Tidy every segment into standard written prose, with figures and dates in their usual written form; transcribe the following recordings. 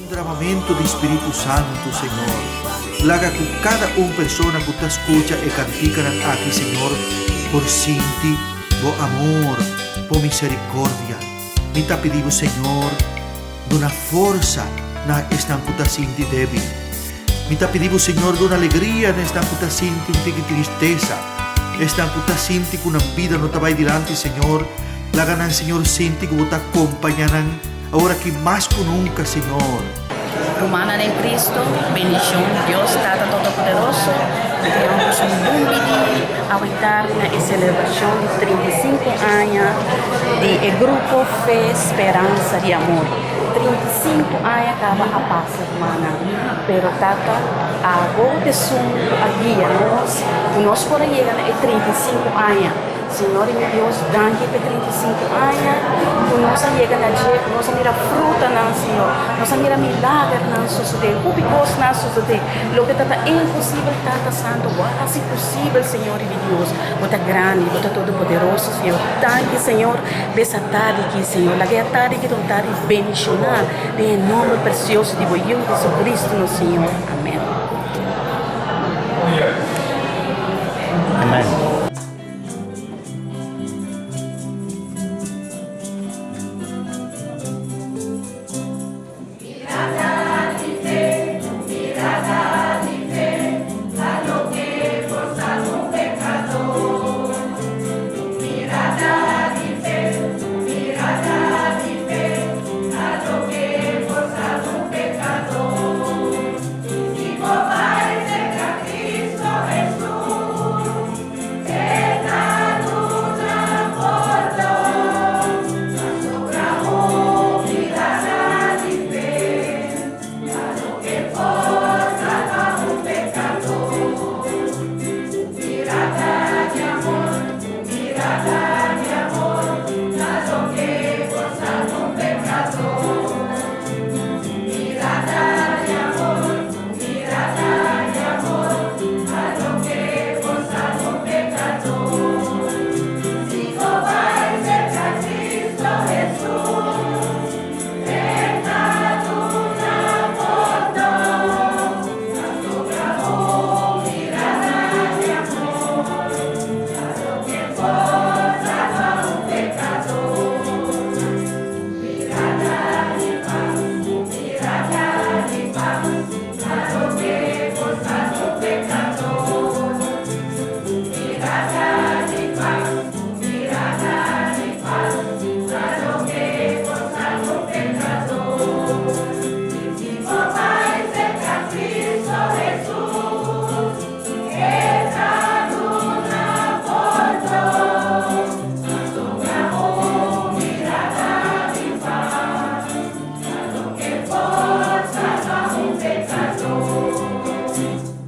derramamento do Espírito Santo, Senhor. Laga com cada persona que te escuta e cantica aqui, Senhor, por sentir o amor, por misericórdia. Me te pedimos, Senhor, de uma força na esta que te sente débil. Me te pedimos, Senhor, de uma alegria nesta que te sente um tique tristeza. Esta que te sente que uma vida não te vai adiante, Senhor. Laga nan, Senhor, sente que você acompanhará agora que mais que nunca, Senhor. Romana en Cristo, bendición, Dios Tata Todopoderoso, tenemos un buen día a estar en la celebración de 35 años del grupo Fe, Esperanza y Amor. 35 años acaba a paz, hermana, pero Tata, agora de som a guia nós por llegar a 35 años. Senhor e meu Deus, danke por 35 anos, nós chegamos a dia, nós mira fruta, não, Senhor, nós mira milagre, não, suceder, cubicos, não, suceder, lo que está impossível, está santo, quase possível, Senhor e meu Deus, você é grande, você é todo poderoso, Senhor, danke, Senhor, dessa tarde aqui, Senhor, a tarde que não está bendicionar, em nome precioso de Jesus Cristo, no Senhor, amém. Amém.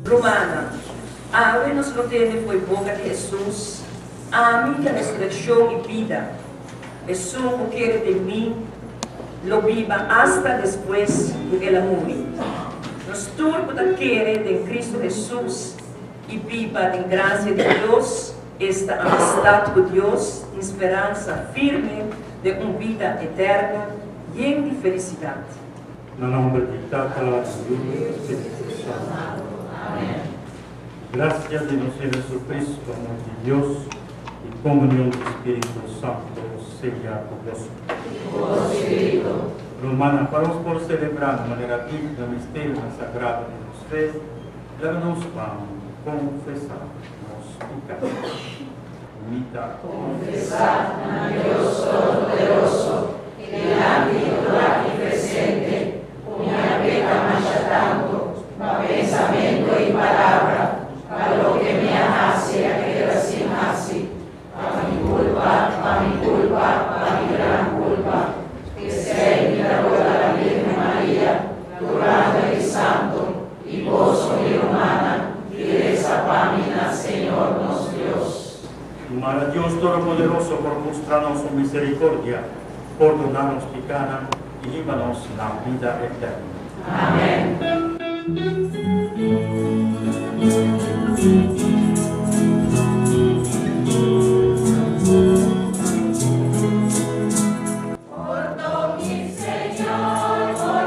Romana, abre nos tiene fue boca de Jesús, a mí la resurrección y vida. Jesús no quiere de mí, lo viva hasta después de que la muere. Nos turbo quiere de Cristo Jesús y viva en gracia de Dios, esta amistad con Dios, esperanza firme de una vida eterna, llena de felicidad. No nombre de Tata, del Hijo y del Espíritu Santo. Amén. Gracias de nuestro Jesucristo, amor de Dios y comunión del Espíritu Santo sea con vosotros. Romana, paramos por celebrar de manera digna el misterio sagrado de los fe, leva-nos pão, confessar nossos pecados. Imita. Confesar a Dios Todopoderoso, que delante do aqui presente, minha vida mancha tanto, ma pensamento e palavra, a lo que me hace a quedar sin hace, a mi culpa, a mi gran culpa, que sei milagro la Virgen María, curada y santo, y vos, mi romana, y esa pámina, Señor, nos Dios. Mara Dios Todopoderoso, por mostrarnos su misericordia, perdonarnos pecado y líbranos la vida eterna. Amén. Por mi Señor, por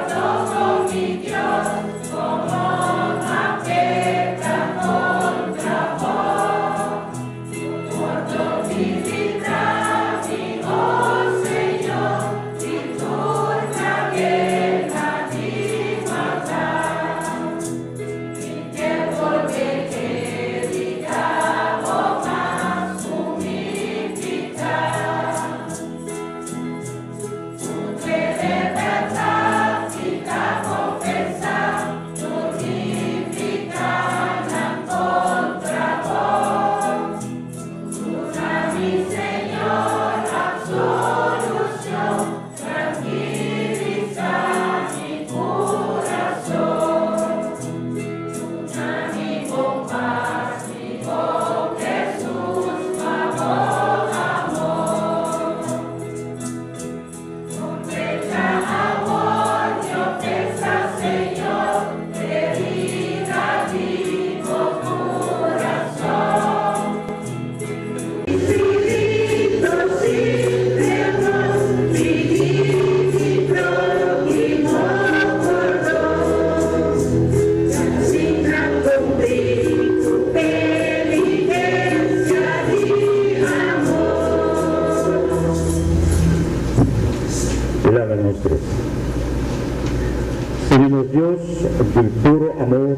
Vino Dios de puro amor,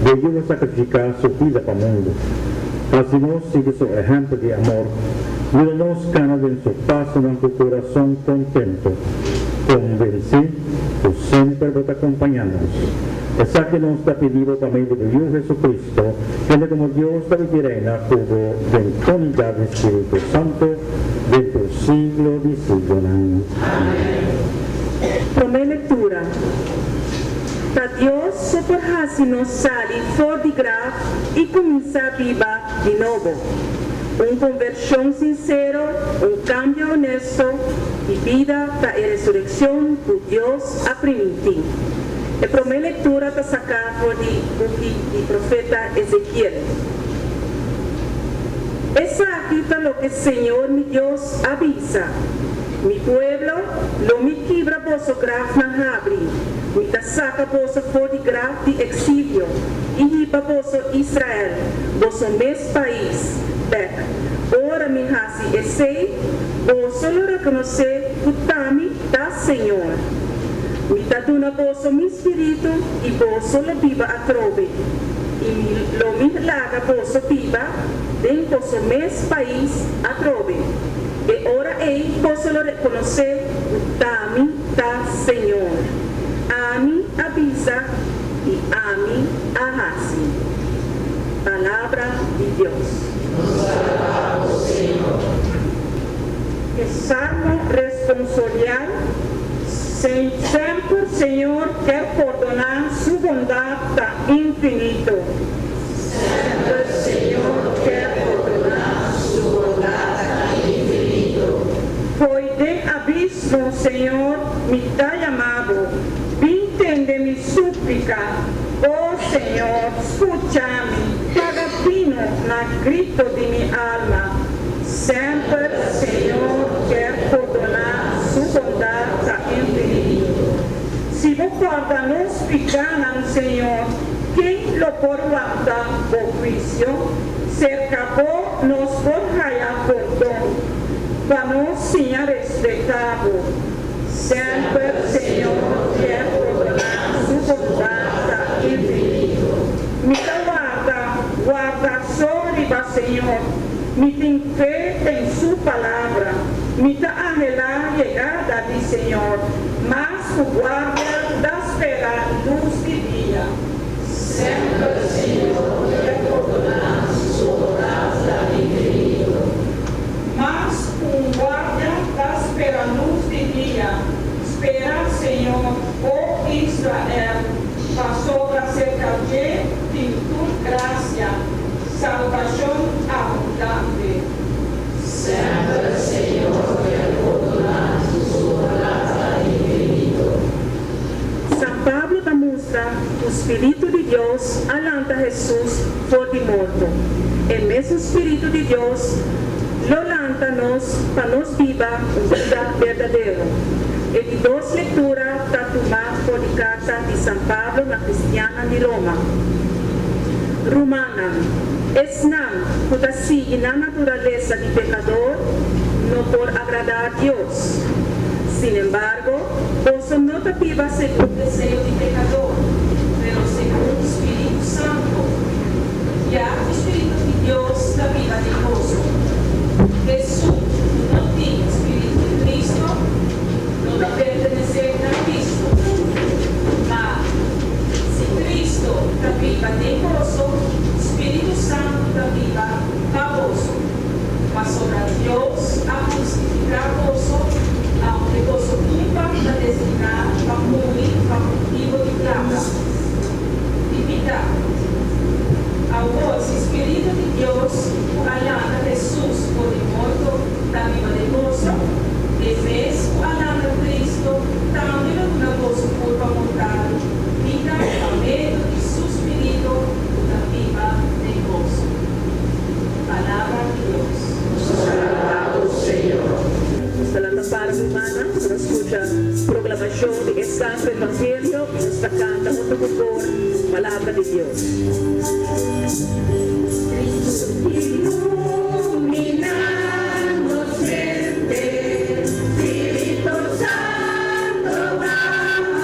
veio sacrificar sua vida para o mundo. Assim nós seguimos o exemplo de amor, e nós cada vez passo nosso coração contento, convencer por sempre de acompanhar-nos. Essa que nos está pedindo também do Deus Jesucristo, que Ele como Deus está reina por a unidade do Espírito Santo, dentro do siglo de siglos. Amém. Primeira leitura. Para Deus socorrer-nos sair fora de grave e começar a viver de novo. Uma conversão sincera, cambio honesto e vida para a ressurreição que Deus a permitir. A primeira leitura está sacada do profeta Ezequiel. Essa aqui está o que o Senhor, mi Deus, avisa. Mi pueblo lo me quebra vosso grave na abre, me ta saca vosso fora de grave de exílio, e ripa vosso Israel, vosso mes país, bec. Ora me hasi essei, vosso lo reconhecer putami da Senhor. Me ta duna vosso mi spirito, e vosso lo viva a trove, e lo me laga vosso viva, den vosso mes país a trove. E ora ei posso reconhecer o Tami da Senhor. Ami avisa e ami arrase. Palavra de Deus. O salmo responsorial. Sempre o Senhor quer perdonar sua bondade infinita. Sempre o Senhor quer perdonar sua bondade infinita. Foi de abismo, Senhor, me dá chamado. Vintende me súplica. Oh Senhor, escucha-me. Paga fino na grito de minha alma. Sempre, Senhor, quer perdonar sua bondade infinita. Se vos perdonos pecados, Senhor, quem lo porta por juicio, cercavó nos por raya perdão. Para nós, Senhor, respeitado. Sempre, Senhor, quer perdonar sua bondade infinita. Me guarda sobre o Senhor. Me tem fé em sua palavra. Me dá a chegada do Senhor. Mas o guarda da espera luz de dia. Sempre, Senhor, quer perdonar sua bondade infinita. Mas guarda da espera luz de dia. Espera, Senhor, ó Israel, passou para cerca de tua graça, salvação abundante. Sempre, Senhor, quer perdonar sua bondade infinita. São Pablo da mostra o Espírito de Deus alanta Jesus por de morto. O mesmo Espírito de Deus lo lanta-nos para nos viva vida verdadeira. E de duas leituras está tomada por a carta de São Pablo na Cristiana de Roma. Romana, não que sigue na natureza de pecador, não por agradar a Deus. Sin embargo, vos não te viva segundo o desejo de pecador, mas segundo o Espírito Santo. E o Espírito de Deus da vida de vos. Jesus não tem Espírito de Cristo, não deve pertencer a Cristo. Mas, se Cristo da vida de vos, Espírito Santo da vida a vos. Mas sobre Deus a justificar vos, aunque vos nunca da designar para morir para motivo de graça. De vida. Ao vos, Espírito de Deus, alanda Jesus por de morto, da viva de gozo, e mesmo alanda Cristo, também na gozo por vontade, vida a meio de seu Espírito, da viva de gozo. Palavra de Deus. Alabado Senhor. Esta é a parte humana, nos escuta proclamação de Santo Evangelho e nos canta junto com a palavra de Deus. Espírito Santo, amado.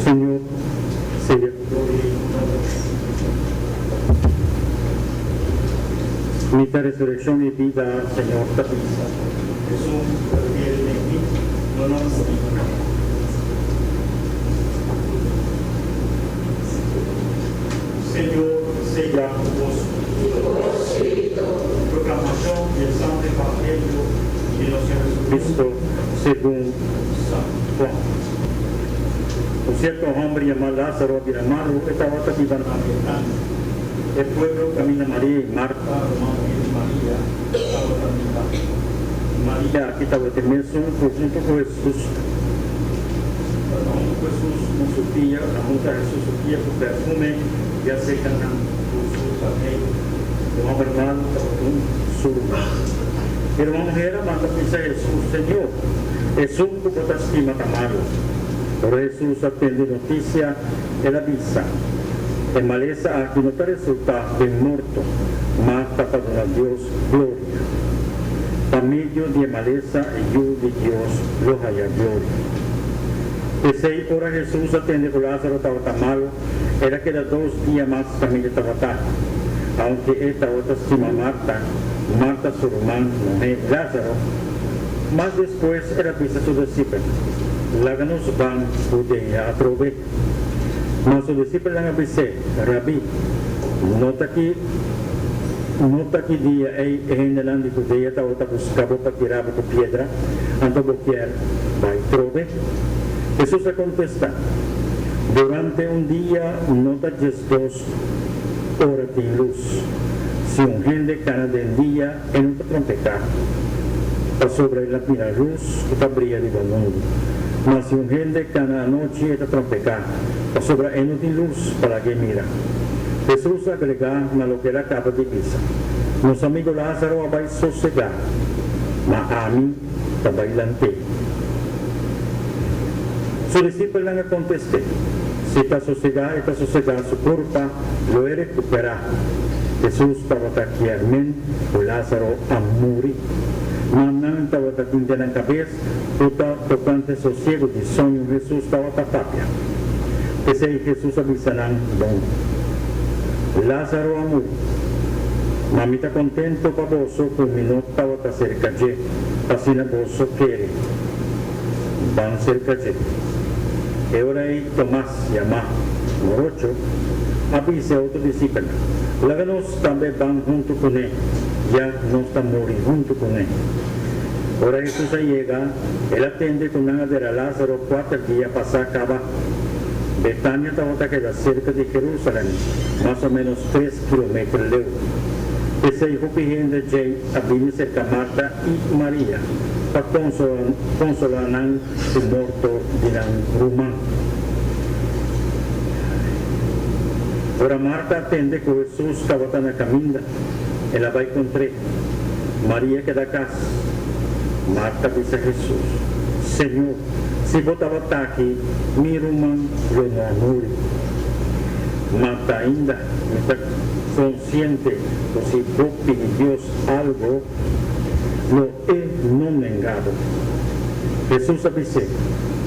Señor, sea mi resurrección y vida, Señor, tapiza. Jesús, refiere en mí, no nos morirá. Señor, sea vos. Proclamación del Santo Evangelio de nuestro Jesucristo según San Juan. Un cierto hombre llamado Lázaro, Abiramaro, estaba viviendo en el pueblo camina María y Marta, hermano de María, estaba también. María, aquí estaba también junto con Jesús. Jesús no sufría, la junta de Jesús sufría su perfume, ya se ganan Jesús también. El hombre hermano estaba con su lugar. Pero una mujer manda a Jesús, Señor, Jesús tu estima tamarlo. Pero Jesús atiende noticia e la avisa. E maleza aquí no te resulta ben morto, ma para donar a Dios gloria. Tamillo de maleza y yo de Dios lo haya gloria. De 6 horas Jesús atiende con Lázaro estaba tan malo, era que era 2 días más también estaba tan. Aunque esta otra estima Marta su hermano, Lázaro, más después era vista su discípulo. Láganos van Judea a trove. Mas su discípulo le dice, Rabí, nota aquí día en el ande Judea estaba buscando para tirar con piedra, ando boquear, va y trove. Jesús le contesta, durante un día nota 2 horas de luz. Si un gente cana del día en un trompeta, para sobre la mira luz que brilla de mundo. Mas si un gente cana anoche esta trompeta, para sobre en un luz para que mira. Jesús agrega a lo que era capa de pisa. Nos amigos Lázaro va a sosegar, ma a mí está bailante. Su discípulo le contesté, si está sosegada, su culpa lo he recuperado. Jesús estaba taquiarmente, o Lázaro a morir. Manan estaba taquinde en la cabeza, tocante sosiego de sueño, Jesús estaba tapia. Ese Jesús avisanan, bon. Lázaro a morir. Mamita contento para vos, con mi no estaba cerca de, así la vos quiere. Van cerca de. E ora aí Tomás, llamado Morocho, avisa a otro discípulo. Láganos también van junto con él, ya no está morir junto con él. Ahora Jesús llega, él atiende con una de Lázaro 4 días para acaba. Betania estaba queda cerca de Jerusalén, más o menos 3 kilómetros lejos. Ese hijo pidiendo Jay a cerca Marta y María. Para consolar su muerto de Roma. Ahora Marta atende que Jesús estaba en la camina, ella va a encontrar María que da casa. Marta dice a Jesús, Señor, si vos estaba aquí, mi hermano lo no muere. Marta ainda está consciente que si vos pides Dios algo, lo he no negado. Jesús dice,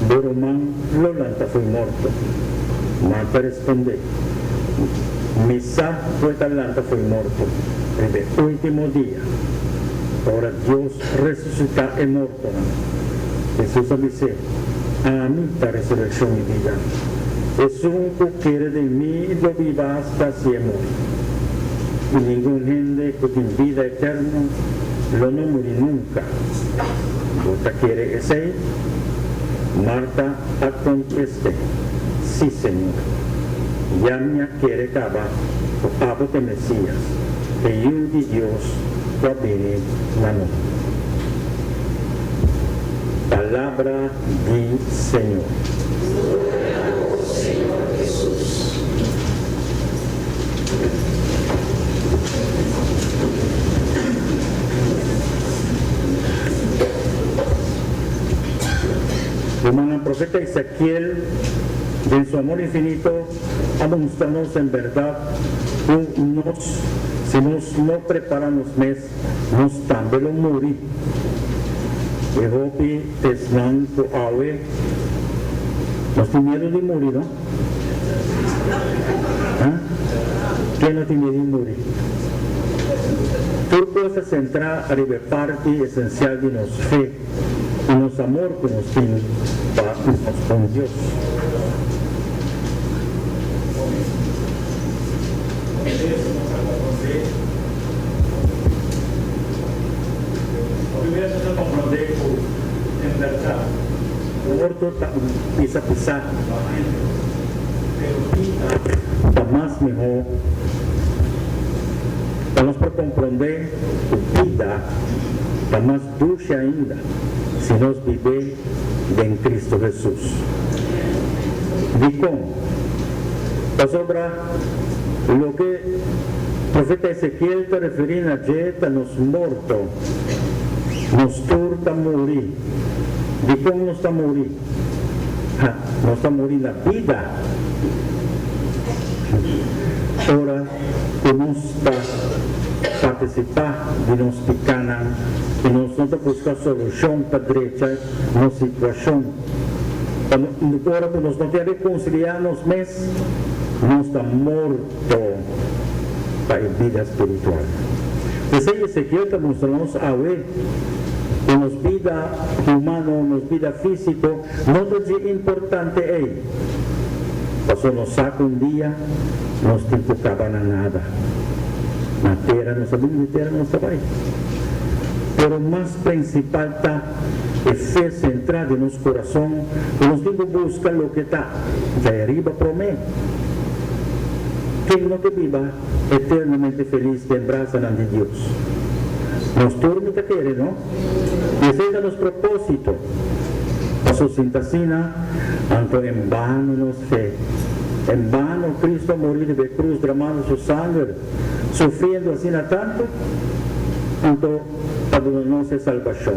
Boromán lo lanta fue muerto. Marta responde, misa fue talanta fue muerto. En el último día, ahora Dios resucita el muerto. Jesús dice, a mí la resurrección y vida. Jesús que quiere de mí lo viva hasta siempre. Y ningún gente que tiene vida eterna lo no morir nunca. ¿Vos quiere ese? Marta conteste, sí Señor. Ya me quiere acabar, o abo de Mesías, que yo de Dios va a venir la noche. Palabra del Señor. Señor Jesús. Como el profeta Ezequiel, en su amor infinito, a mostrarnos en verdad, si nos no preparamos mes, nos también lo morir. Jehopi tesnan tu awe, ¿No tiene miedo de morir, no? ¿Ah? ¿Quién no tiene miedo de morir? Por cosa central arriba parte esencial de nuestra fe y nuestro amor que nos tiene con Dios. Pisar está más mejor vamos para comprender tu vida está más dulce ainda si nos vive en Cristo Jesús. Digo, sobra lo que el profeta Ezequiel está refiriendo ayer, nos muerto, nos turta morir. Digo, no está morir. No está muriendo la vida. Ahora tenemos que participar de nos picanas y nosotros buscar solución para derecha na situación. Ahora que nos no queremos reconciliarnos mes, nos está muerto para la vida espiritual. Entonces Ezequiel está mostrándonos a ver que nos vida humana, nos vida físico, no es importante ahí. Pasó nos saca un día, nos tocaba nada. Na terra, não sabemos de terra, não sabemos. Pero más principal está a fe centrada en nuestro corazón, que nos digo buscar lo que está de arriba para mí. Quien no te viva eternamente feliz te embrazan de Dios. Nos turma te quiere, ¿no? Y ese es nuestro propósito. Pasó sintacina, tanto en vano nos fe. En vano Cristo morir de cruz, derramando su sangre, sufriendo así tanto, tanto para darnos salvación,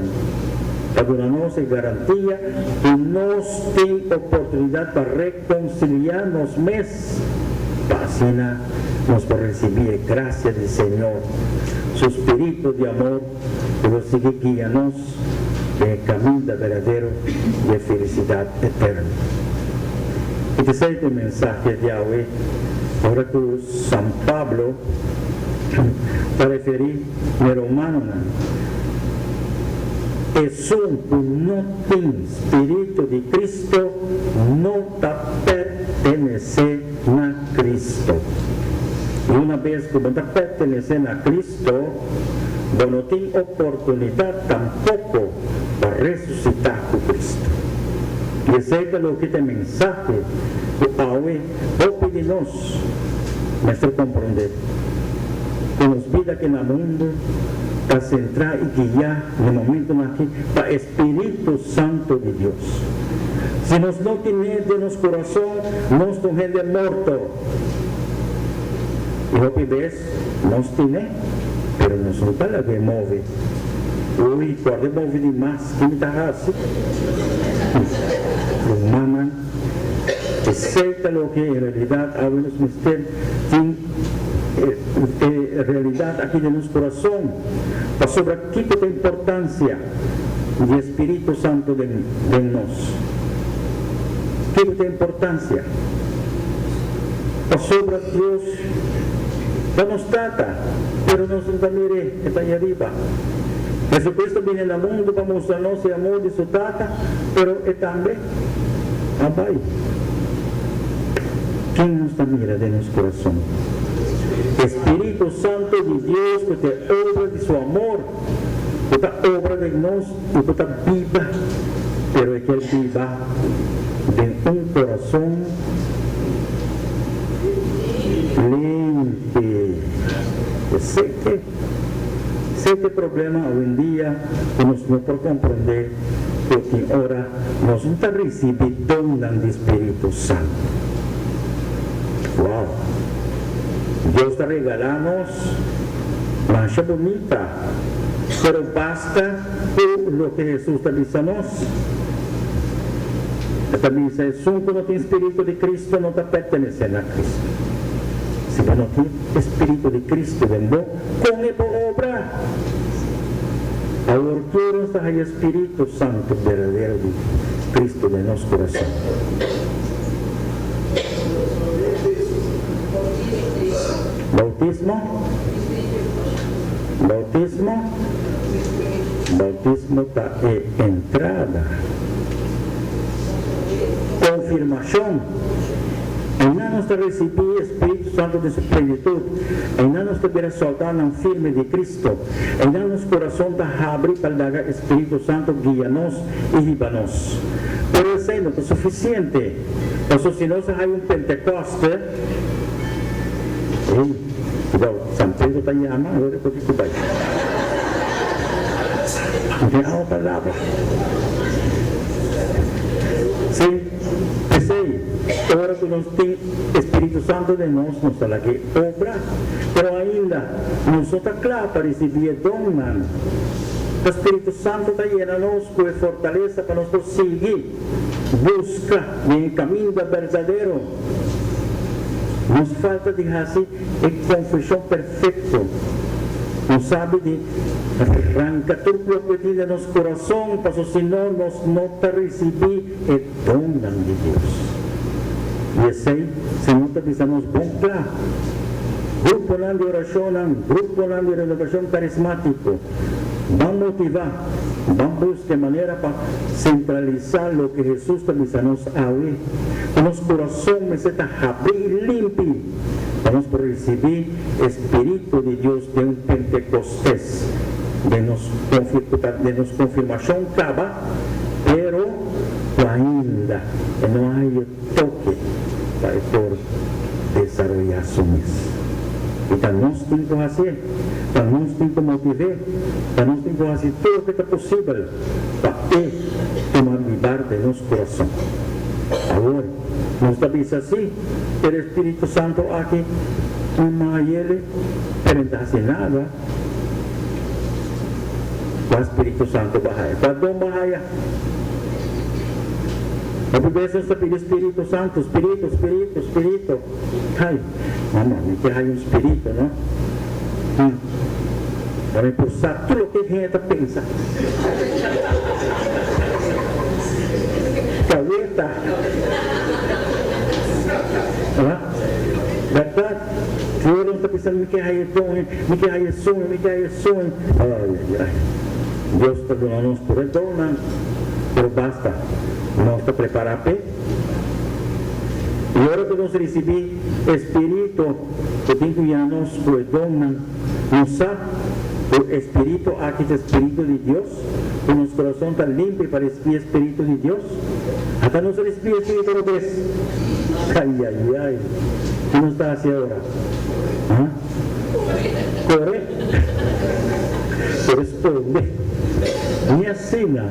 para darnos garantía y nos tiene oportunidad para reconciliarnos mes, para así nos por recibir gracia del Señor, su espíritu de amor que nos sigue guiándonos de camino verdadero de felicidad eterna. Este es el mensaje de hoy. Ahora que San Pablo se refiere a Romano, es un que no tiene espíritu de Cristo, no pertenece a Cristo. Y una vez que no pertenece a Cristo, no tiene oportunidad tampoco para resucitar con Cristo. Y ese es lo que este mensaje de hoy va a pedirnos nuestro comprender. Que nos pida que en el mundo para centrar y guiar en el momento aquí para el Espíritu Santo de Dios. Si nos no tiene de nuestro corazón, nos gente muerto. Y lo que ves, nos tiene, pero no son para que mueve. Uy, cuando mueve de más, ¿qué me está haciendo? Los maman, excepto lo que en realidad algunos misterios tienen realidad aquí de nuestro corazón, para sobre aquí toda importancia del Espíritu Santo de nos. ¿Qué toda importancia? Para sobre Dios, no nos trata, pero nos mire, está ahí arriba. Jesucristo viene al mundo para mostrarnos el amor de su tata, pero es también Abai. ¿Quién nos mira de nuestro corazón? Espíritu Santo de Dios que te obra de su amor, que te obra de nos y que te viva, pero es que Él viva de un corazón limpio. Este problema hoy en día que nos no por comprender porque ahora nos está recibiendo del Espíritu Santo. Wow. Dios está regalándonos mancha bonita, pero basta por lo que Jesús está diciéndonos. También dice, es un que no tiene Espíritu de Cristo, no te pertenece a Cristo. Si no tiene Espíritu de Cristo, vengo con él por obra. Ahora quiero estar el Espíritu Santo verdadero. Cristo de nuestro corazón. Bautismo está entrada. Confirmación. Ainda não está recebendo o Espírito Santo de sua plenitude. Ainda não está soltando um firme de Cristo. Ainda nosso coração está abrindo para dar o Espírito Santo guia-nos e riba-nos. Por isso não é suficiente. Então, se nós temos Pentecoste, São Pedro está em ama, agora eu estou aqui. Não tem uma palavra. Sim, pensei. Agora que nós temos Espírito Santo de nós, nós estamos aqui obra, pero ainda não está claro para receber dom, mano. O Espírito Santo está llenando-nos com fortaleza para nós seguir, buscar o caminho verdadeiro. Nos falta de assim a confissão perfeita. Não sabe de arrancar tudo o que tem no nosso coração, para senão nós não recebemos o dom de Deus. E assim, Senhor, está dizendo bom claro. Grupo de oração, grupo de renovação carismático. Vamos motivar, vamos buscar maneira para centralizar o que Jesus está dizendo a hoje. O nosso coração está abrir e limpo. Vamos receber o Espírito de Deus de um Pentecostés. De nos confirmação acaba, pero ainda não há toque para por desarrollar su mesa. Então nós temos que fazer, nós temos que motivar, nós temos que fazer tudo o que é possível para tomar lugar de nosso coração. Agora, nós estamos assim, o Espírito Santo aqui, não ele, não está fazendo nada. O Espírito Santo bahaya, quando bahaya. A Bíblia está pedindo Espírito Santo, Espírito. Ai, mamãe, me quer um Espírito, não? Para impulsar tudo o que a gente pensa. Caleta. Verdade? Se eu não está pensando, me quer sonho. Ai. Deus está dando-nos por retorno, pero basta. Nós está preparado para e agora que nós recebemos Espírito que tem que nos perdona, não sabe o Espírito, aqui é o Espírito de Deus, o nosso coração está limpo para receber o Espírito de Deus, até nós recebemos o Espírito de Deus. Ai, o que nós está fazendo agora? Corresponde. Minha cena,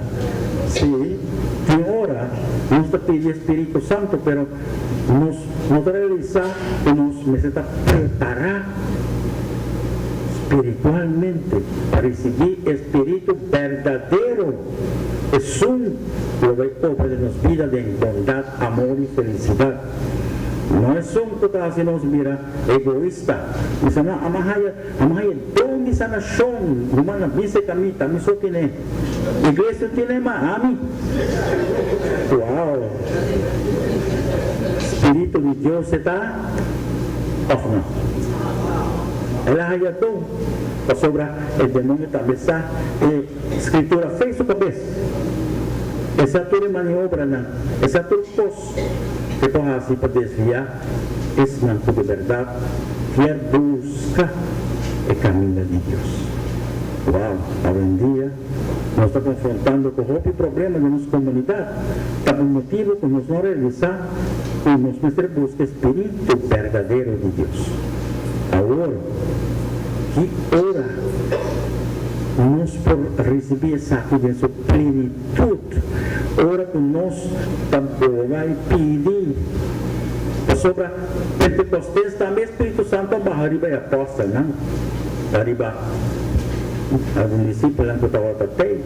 sim. Tem hora, nós está pedindo Espírito Santo, pero nós realizar que nós necessitamos preparar espiritualmente para receber Espírito verdadeiro. É que vai obra de nossa vida de bondade, amor e felicidade. Não é só que está fazendo nos mira egoísta. Isso não, amahaya dom de sanação. Humana, vise kami só tem. Igreja tem mami. Uau! Espírito de Deus está off não. Ela haya dom para sobrar o demônio também está. Escritura fez sua cabeça. Essa toda maniobra não. Essa toda coisa. Que pode assim para desviar esse não de verdade quer buscar o caminho de Deus. Uau, hoje em dia nós estamos confrontando com o problema da nossa comunidade. Está por motivo que nós não realizar e nós precisamos buscar o Espírito verdadeiro de Deus. Agora, que hora nós por receber essa aqui em sua plenitude, hora que nós também vai pedir sobre Pentecostes também Espírito Santo arriba e apóstolo, não? Arriba algum discípulo não estava até,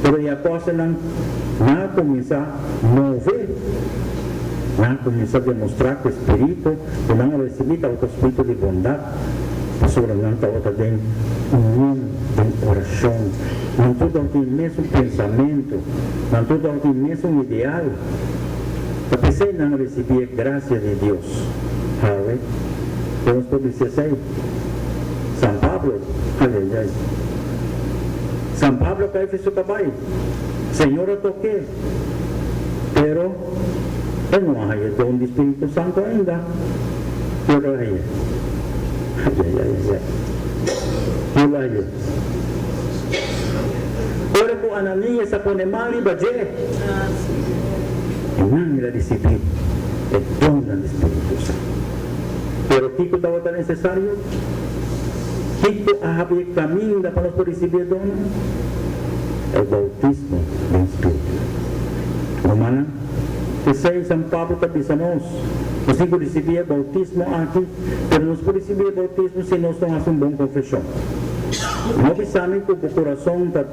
mas o apóstolo não começa a mover, não começa a demonstrar que o Espírito, que não recebeu o Espírito de bondade, sobre nanta outra tem união, tem oração, não tudo tem o mesmo pensamento, não tudo tem o mesmo ideal. A pessoa não recebia graça de Deus, sabe? Vamos poder dizer assim, São Pablo, aliás, São Pablo que fez o trabalho, Senhor eu toquei, pero eu não há o dom do Espírito Santo ainda. Eu aí. Ora po Ananias sa ponemali baje. Nang nila recibir el don del Espíritu Santo. Pero Kiko estaba tan necesario. Kiko había camino para poder recibir el don. El bautismo del Espíritu. Romana, que sei San Pablo tabisanos. Nós temos que receber bautismo aqui, mas nós podemos receber bautismo se nós tomamos uma boa confissão. Não pensamos que o coração está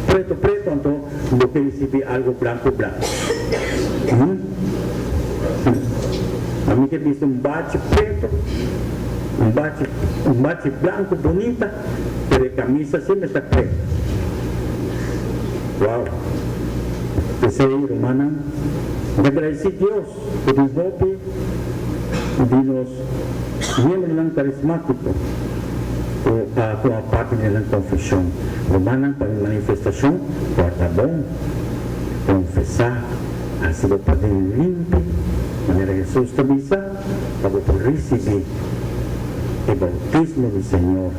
preto, então vou receber algo branco. A mim que visto bate preto, bate branco, bonita, mas a camisa sempre está preta. Uau! Pensei, Romana, agradecer a Deus por um golpe de nos membros carismáticos com a parte da confissão romana para a manifestação porta bom confessar a sido padre limpo maneira Jesus também para poder receber o bautismo do Senhor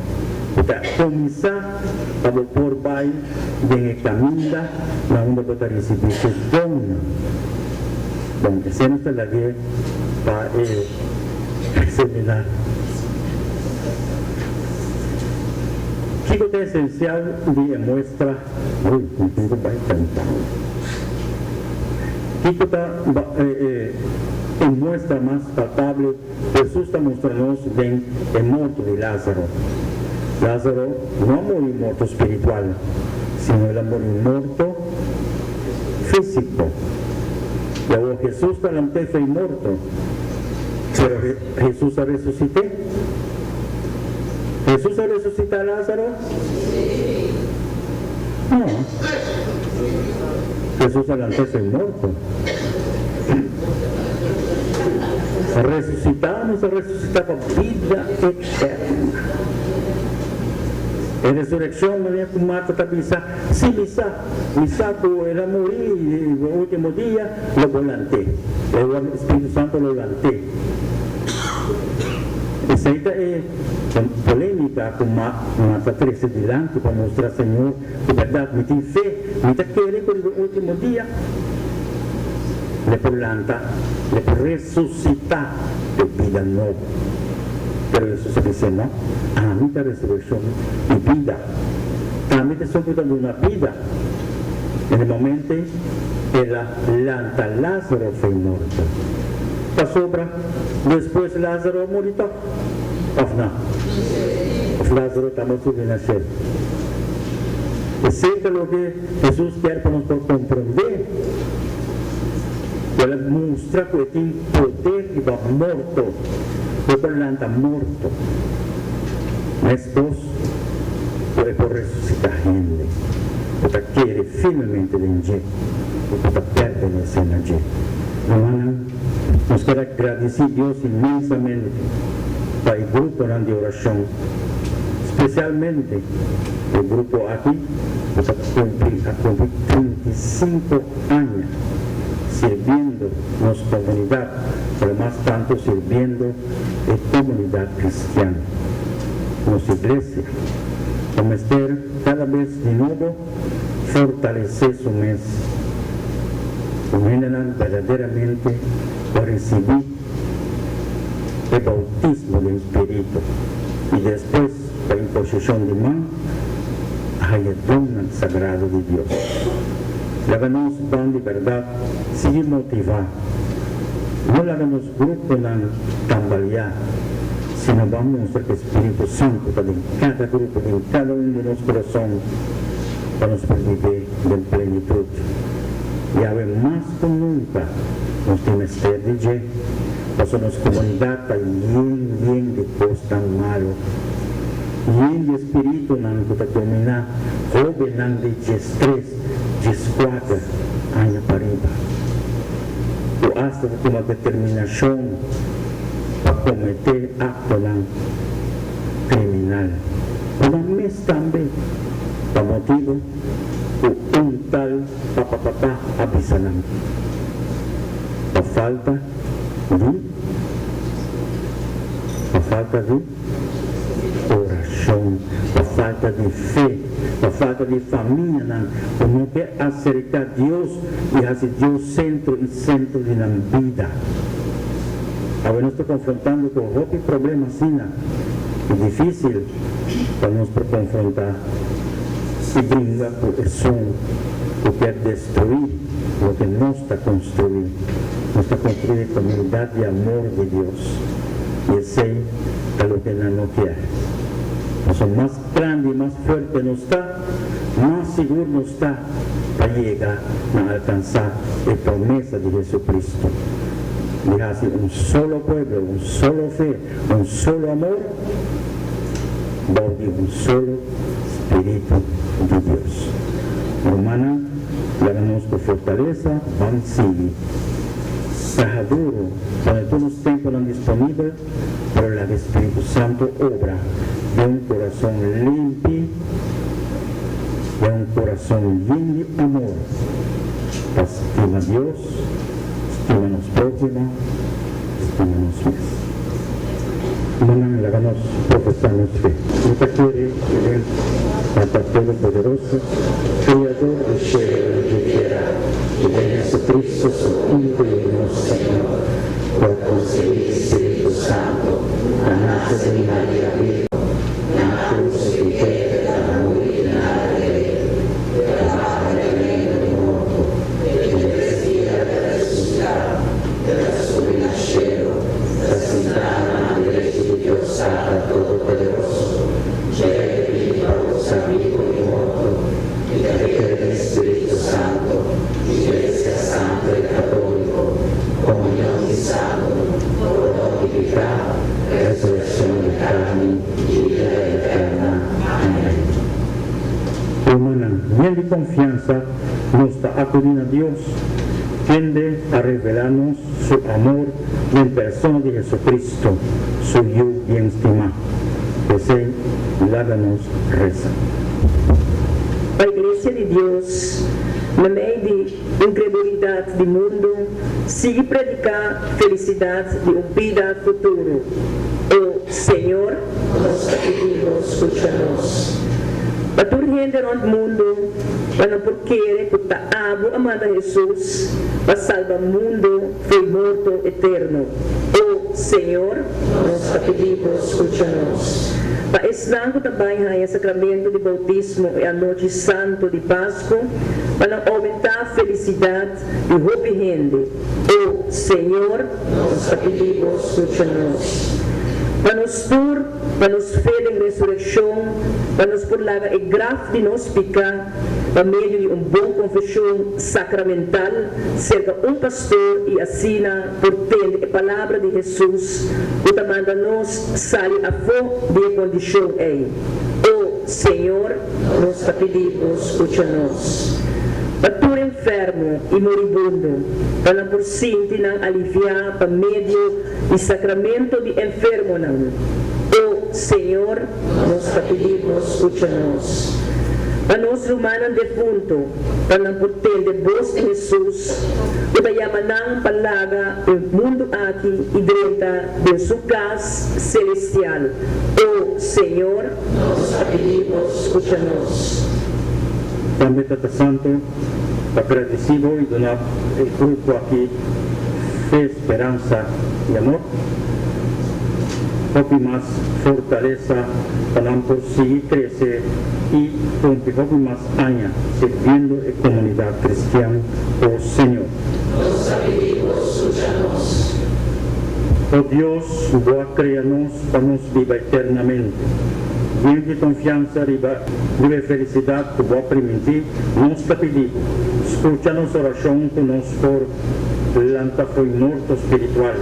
para começar para poder vai em caminho na onde poder receber esse dom. Bom, esse é nosso lado para seminar. Chico é essencial de mostra. Ui, não tenho vai cantar. Chico está mostra mais palpável. Jesus está mostrando-nos bem o morto de Lázaro. Lázaro não morreu morto espiritual, sino ele morreu morto físico. Luego Jesús también fue muerto, pero Jesús ha resucitado. ¿Jesús ha resucitado a Lázaro? No. Jesús también fue muerto. Resucitamos a resucitar para vida eterna. En resurrección me viene con Marta Tabisa, sí, Misa, era morir, el último día lo volanté, el Espíritu Santo lo volanté. Esa es polémica con Marta 13 delante para mostrar, Señor, de verdad, me tiene fe, me te quiere por el último día, le volanta, le resucitar de vida nueva. Pero Jesús dice, no, a mí la resurrección y vida. También te estoy dando una vida. En el momento que Lázaro fue muerto. Pasó, después Lázaro murió. No, Lázaro también tuvo que nacer. Es cierto lo que Jesús quiere para nosotros comprender. Él muestra que tiene poder y va muerto. Después lanta muerto. Estos puede resucitar gente. Porque quiere firmemente de allí. Porque pertenece a allí. Hermana, nos quiero agradecer a Dios inmensamente para el grupo de oración. Especialmente el grupo aquí, que ha cumplido 35 años sirviendo nuestra comunidad, pero más tanto sirviendo en comunidad cristiana, nuestra iglesia, como Esther, cada vez de nuevo fortalecer su mes, generan verdaderamente para recibir el bautismo del Espíritu y después la imposición de mano hay el don sagrado de Dios. Háganos pan de verdad, seguir motivar. No háganos grupo en tambalear, sino vamos a mostrar que el Espíritu Santo está en cada grupo, en cada uno de los corazones, para nos vivir en plenitud. Y a ver, más que nunca, nos tiene ser de allí, pues nuestra comunidad está bien de cosas tan malas. Yen de espíritu nan que te domina, joven nan de 13, 14 años para arriba. O hasta una determinación para cometer acto nan criminal. Una mes también, para motivo, o un tal papá avisanan. Para falta de oración, la falta de fe, la falta de familia, no quer acercar a Dios y hacer Dios centro de la vida. Ahora nos estoy confrontando con otro problema así, es difícil para nosotros confrontar y brincar por eso, que quer destruir lo que no está construido. No está construido con humildad y amor de Dios. Y ese es lo que no quiere. Eso más grande y más fuerte no está, más seguro no está para llegar a alcanzar la promesa de Jesucristo. De hacer un solo pueblo, un solo fe, un solo amor, bajo un solo Espíritu de Dios. Hermana, damos por fortaleza, van a seguir. Trabaja duro, cuando todos los tiempos no disponibles, pero el Espíritu Santo obra de un corazón limpio, de un corazón lleno de amor. Estima a Dios, estima a los próximos, estima a los míos. Mañana le hagamos profesamos fe. Usted quiere ver al Padre Poderoso, Creador del cielo y de la tierra, y de Jesucristo, su Hijo y nuestro Señor, por concebir el Espíritu Santo, la nace de María Virgen, la cruz de Cristo, la morir nada de él, la madre de muerto, y de vestida de resucitar, de la subir al cielo, la sentada de Dios Santo Todopoderoso, lleve viva a los amigos y muertos, y que requiere el Espíritu Santo, Iglesia Santa y Católico, comunión y santo, mortificar, resurrección de carne y vida eterna. Amén. Hermana, bien de confianza, nos está acudiendo a Dios, tiende a revelarnos su amor en persona de Jesucristo, su yo bien estimado. Desee, láganos reza. A Iglesia de Dios, no meio de incredulidade do mundo, sigue predicar felicidade de vida futuro. O Senhor, nos pedimos, escucha-nos. Para tu gente no mundo, para não querer que está abo amado a Jesus, para salvar o mundo, foi morto eterno. O Senhor, nos pedimos, escucha-nos. Para estar também aí sacramento de bautismo e a noite santo de Páscoa, para aumentar a felicidade de roupa e gente. O Senhor, nos pedimos, escucha-nos. Para nos fé em ressurreição, para nos por lá e grave de nos picar, para meio de bom confissão sacramental, cerca pastor e assina por ter a palavra de Jesus, que manda nos sair a fome de condição aí. O Senhor, nos pedimos, escucha-nos. Para tu enfermo e moribundo, para por sentir aliviar para meio do sacramento de enfermo não. O Senhor, nos pedimos, escucha-nos. Para nós humanos defunto, para por ter de vós em Jesus, e para chamar palavra o mundo aqui e dentro de sua casa celestial. O Senhor, nos pedimos, escucha-nos. Também Tata Santo, agradecido e donar o grupo aqui, fé, esperança e amor. Pouco mais fortaleza para por seguir crescer e cumprir pouco mais anos servindo a comunidade cristiana, o Senhor. Nos pedimos, escucha-nos. Oh Deus, boa cria-nos para nos viver eternamente. Lleno de confianza, de felicidad, que voy a permitir, nos te pedimos, escúchanos oración que nos por delante fue muerto espiritual,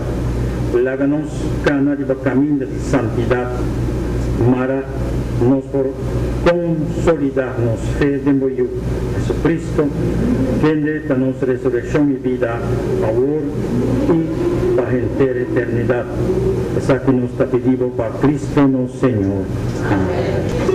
láganos cana de camino de santidad, mara nos por consolidarnos fe de moio Jesucristo, quien danos resurrección y vida, favor y para entera eternidad. Esa que nos está pedido para Cristo nuestro Señor. Amén.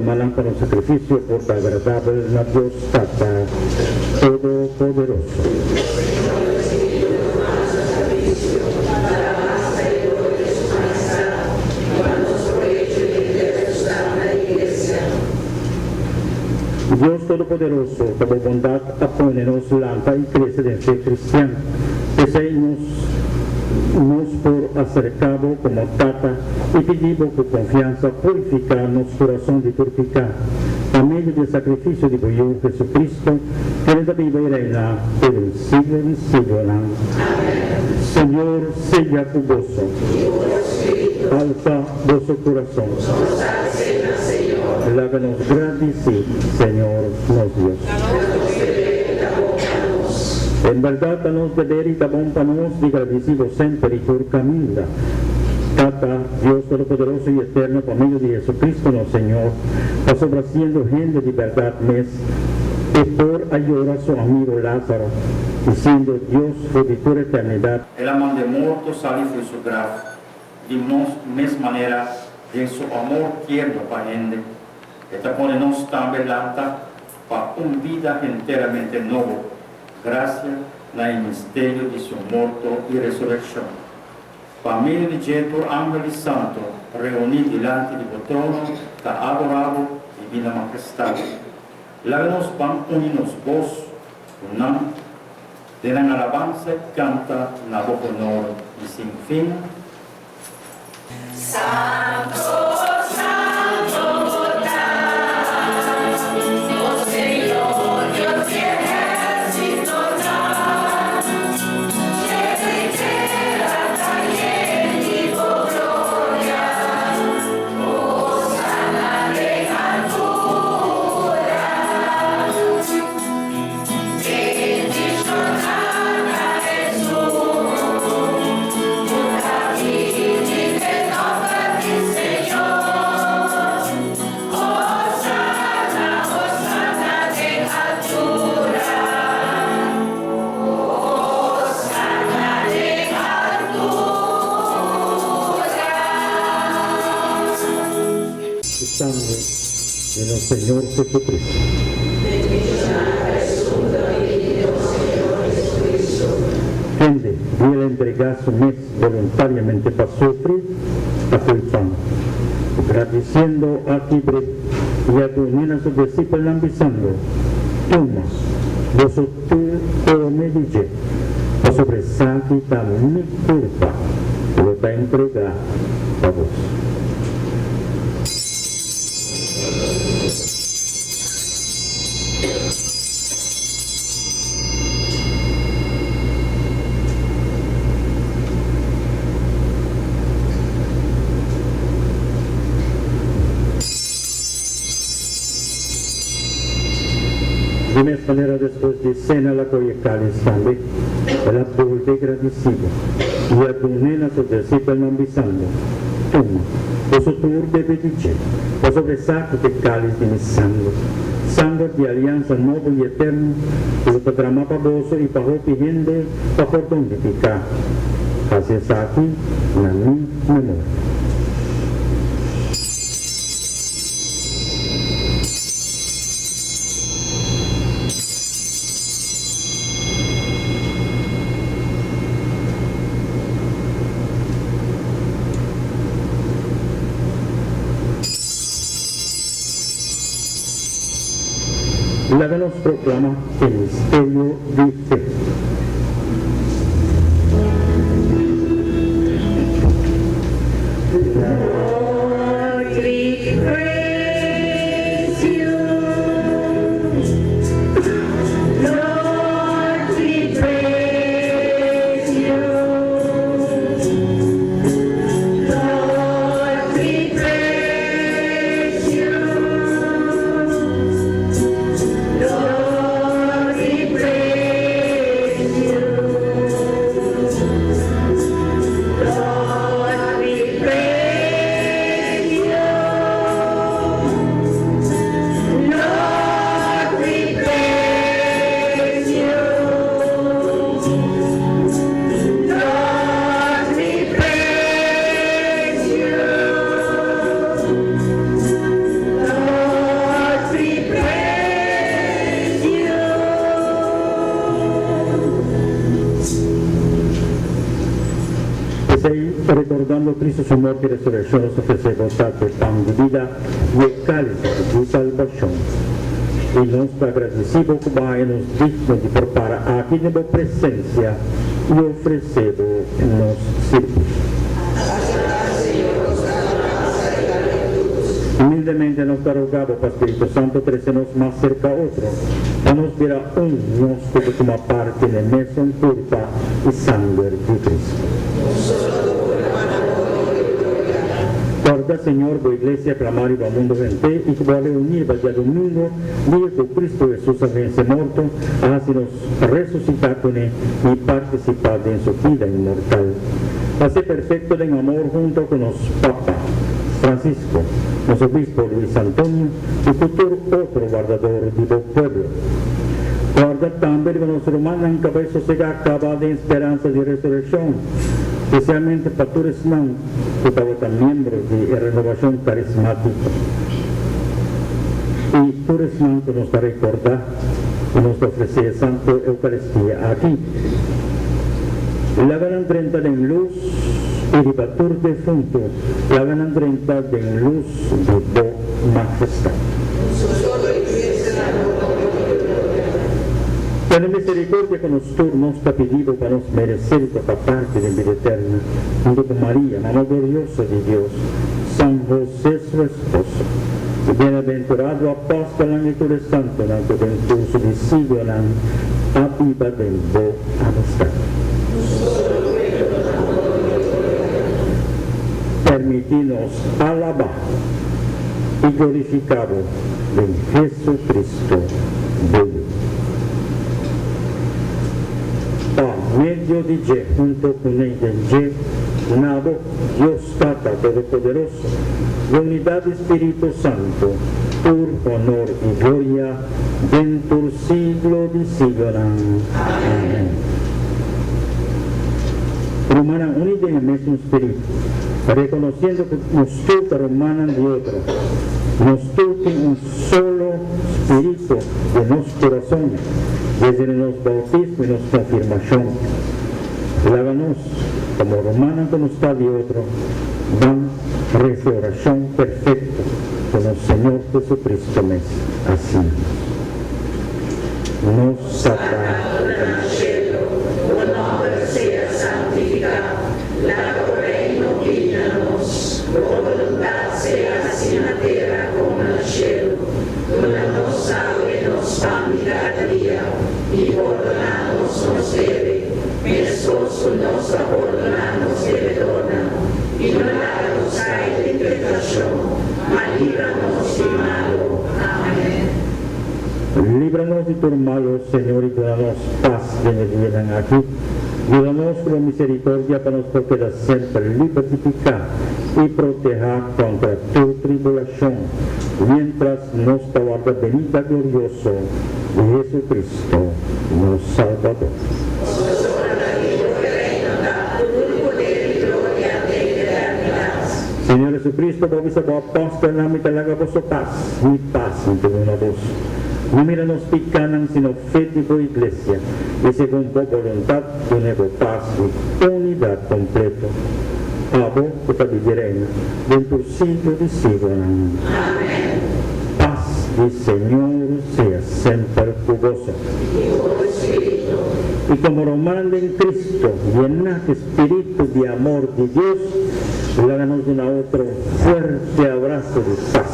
Malang para un sacrificio por agradable a Dios Tata Todopoderoso. Todopoderoso, por bondad, apónenos la alta y crece de fe cristiana. Deseemos nos por acercado como tata y pedimos por confianza purificar nuestro corazón de purificar. A medio del sacrificio de Dios Jesucristo, que nos vive y reina por el siglo y siglo. Amén. Señor, sella tu gozo. Alza vuestro corazón. Láganos gratis, Señor, nos Dios. En verdad, danos beber y tabón panos, diga agradecido siempre y por camila. Tata, Dios Todopoderoso y Eterno, por medio de Jesucristo, nuestro Señor, está sobraciendo gente de verdad mes, y por ayudar a su amigo Lázaro, diciendo Dios, por toda eternidad. El amor de muerto sale de su gracia, de mes manera de su amor tierno para gente, que ponernos también lanta para una vida enteramente nueva, gracias al misterio de su muerto y resurrección. Familia de Jetor, ángel y santo, reunidos delante de tu trono, está adorado divina majestad. Láganos van unidos vos, unam, de la alabanza canta na voz honor y sin fin. Santo, Santo, oh Señor, Dios de ejércitos, cielo y tierra también y tu gloria, Hosana de altura, bendición a Jesús, una vida de nova Señor, Hosana, Hosana de altura, Hosana de altura. Sangre de nuestro Señor Jesucristo. Gente, viene a entregar su mes voluntariamente para sufrir a el pan. Agradeciendo a Tibre y a tu nena su discípulo ambizando, toma, vosotros todo me dice, o sobre santidad mi culpa, lo va a entregar a vos. De misma manera, después de cena, la coyecales también, el árbol de agradecido, y a tu nena su discípulo ambizando, toma, vosotros de bedice, o sobre saco de cáliz de mi sangre de alianza nuevo y eterno, que lo trama para vos y para vos gente, para por donde picar. Gracias aquí, na mi memoria. La que nos proclama el misterio de fe. Lord, we praise you. Lord, we praise you. Lord, we praise you. Lord, we praise you. Lord, we praise you. Lord, we praise you. Lord, we praise you. Lord, we praise you. Es ahí, recordando Cristo su muerte y resurrección, nos ofrece gozar del pan de vida y el cáliz de tu salvación. e nos agradecemos nos dignos de preparar aqui na presença e oferecemos-nos serviço. Humildemente nos rogamos para o Espírito Santo trazer-nos mais cerca a outro, a nos virar nós como parte da mesma corpo e sangue de Cristo. Guarda, Senhor, a igreja clamar e o mundo vente e que vale unir dia domingo, dia que Cristo Jesus vence morto, assim nos ressuscitar com ele e participar de sua vida imortal. A ser perfeito em amor junto com os Papa Francisco, nosso Bispo Luís Antônio e futuro outro guardador do povo. Guarda também o nosso irmão em cabeça chegar acabada em esperança de ressurreição, especialmente para todos não que estão membros de renovação carismática. E todos não que nos está recordar que nos oferece a Santa Eucaristia aqui. Lagan 30 de luz e de batur defunto, lagan 30 de luz de boa majestade. Pela misericórdia que nos turnos está pedido para nos merecer toda parte da vida eterna, junto com Maria, Mãe gloriosa de Deus, São José, seu esposo, e bem-aventurado apóstolo e todo santo, na juventude de siglo, a vida de boa amistade. Permite-nos alabar e glorificar em Jesus Cristo, Deus. Por meio de Deus, junto com ele de Nabo, Deus Tata Todo-Poderoso, e unidade do Espírito Santo, por honor e glória, dentro do siglo de siglo. Amém. Romana unida em mesmo Espírito, reconhecendo que nos todos romanan de outro, nos todos um solo Espírito de nosso coração, desde o nosso bautismo e nossa confirmação. Láganos, como romanan que nos está de outro, dan restauração perfeita com o Senhor Jesucristo mesmo. Assim, nos saca del cielo, tu nombre sea santificado, tu reino venga a nos, tu voluntad sea así en la tierra como en el cielo. Dona-nos hoy nos pan de cada día, y perdona-nos nos debe, nosotros nos perdonamos devedora, y no nos cae de tentación, mas líbranos de malo. Amén. Líbranos de todo malo, Señor, y danos paz que nos vienen aquí. Ayúdanos con misericordia para nos proteger siempre, libertificar y proteger contra tu tribulación, mientras nos guarda venida glorioso de Jesucristo, nuestro Salvador. Señor Jesucristo, vos viste a apóstolo, nami talaga vos o paz, ni paz entre una voz. No mira nos picanan, sino fe de tu iglesia, y según tu voluntad, tenemos paz y unidad completa. A vos que te viviremos, dentro del siglo de siglo. Amén. Paz del Señor sea siempre tu gozo. Y como romana en Cristo, llena de espíritu de amor de Dios, háganos una otro fuerte abrazo de paz.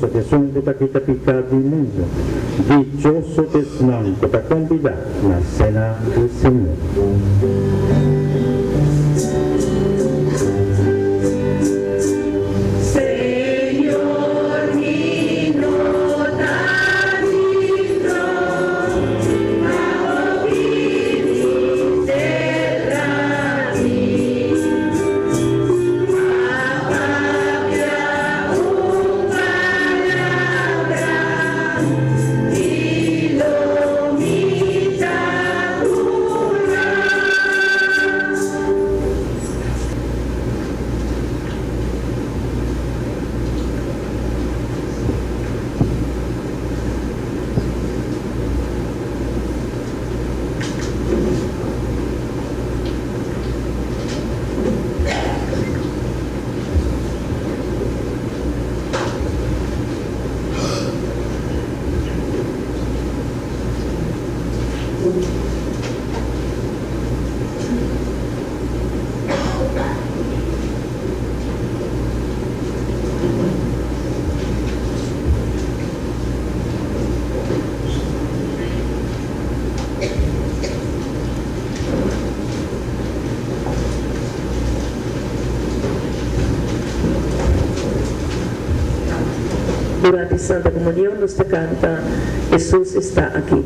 dichoso que son kota kita pikat di mundo, dichoso que son kota convidar la cena del Señor. Durante Santa Comunión nos canta Jesús está aquí.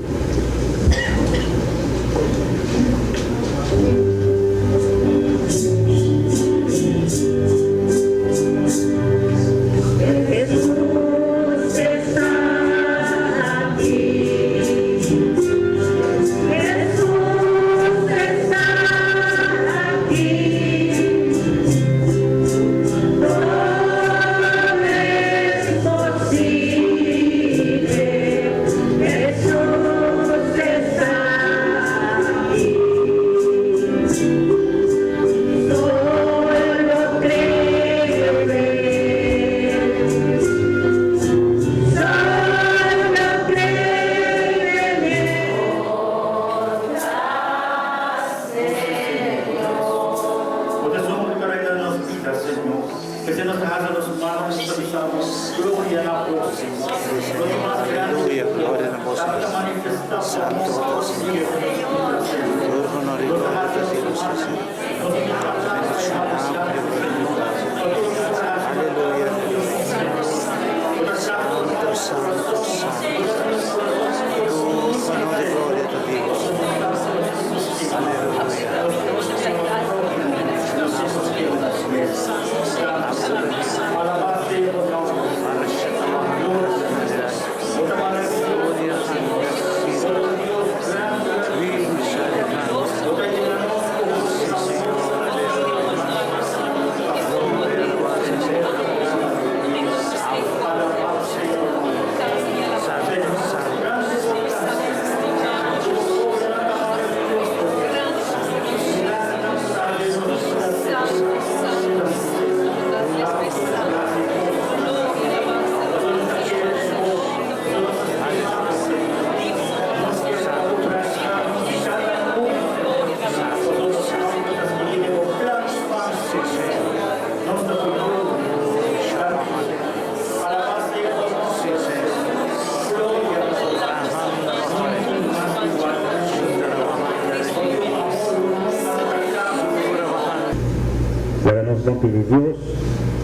Pide Dios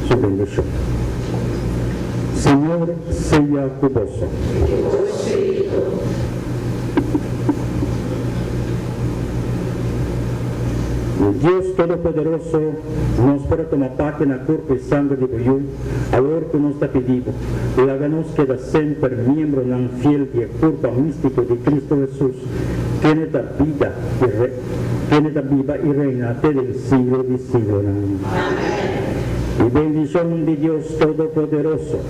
su bendición. Señor, sea tu gozo. Dios Todopoderoso nos para tomar parte en la cuerpo y sangre de Dios, ahora que nos está pedido, y háganos que siempre miembro tan fiel y cuerpo místico de Cristo Jesús, tiene la viva y reina del siglo de siglo. Amén. Y bendición de Dios Todopoderoso,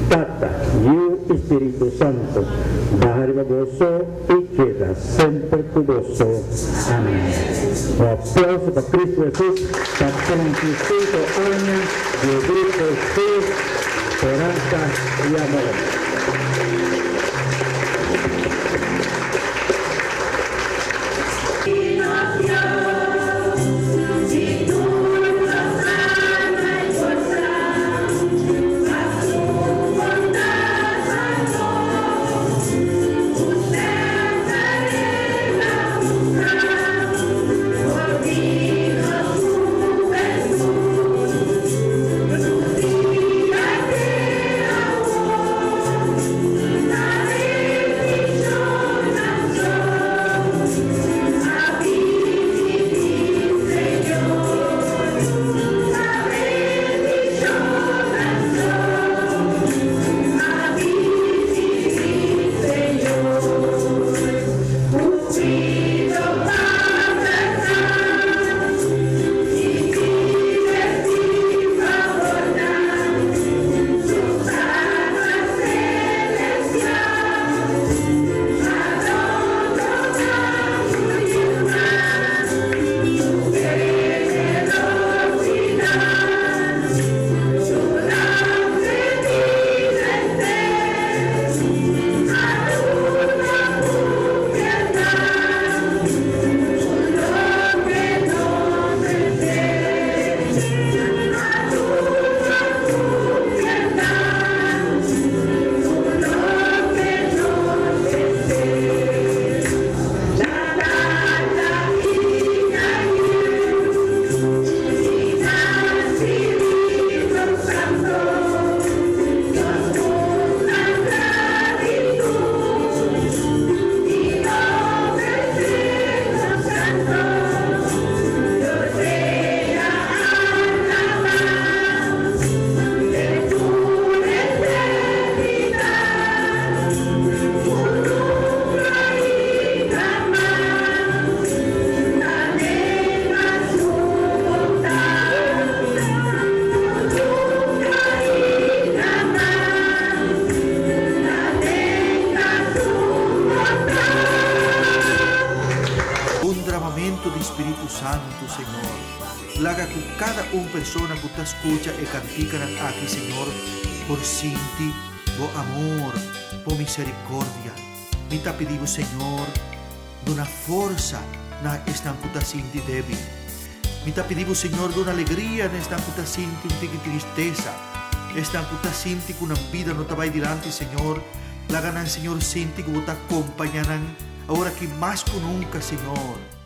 Tata, y Espíritu Santo, bajar gozo y queda siempre tu gozo. Amén. Un aplauso para Cristo Jesús, para 35 años de grupo fe, esperanza y amor. Bondad de Espíritu Santo, Señor. Laga con cada una persona que te escucha y cantica aquí, Señor, por sinti, por amor, por misericordia. Me te pedimos, Señor, de una fuerza na esta que te sinti débil. Me te pedimos, Señor, de una alegría en esta que te sinti un tristeza. Esta que te sinti que una vida no te va adelante, Señor. La ganan, Señor, sinti que te acompañarán ahora que más que nunca, Señor.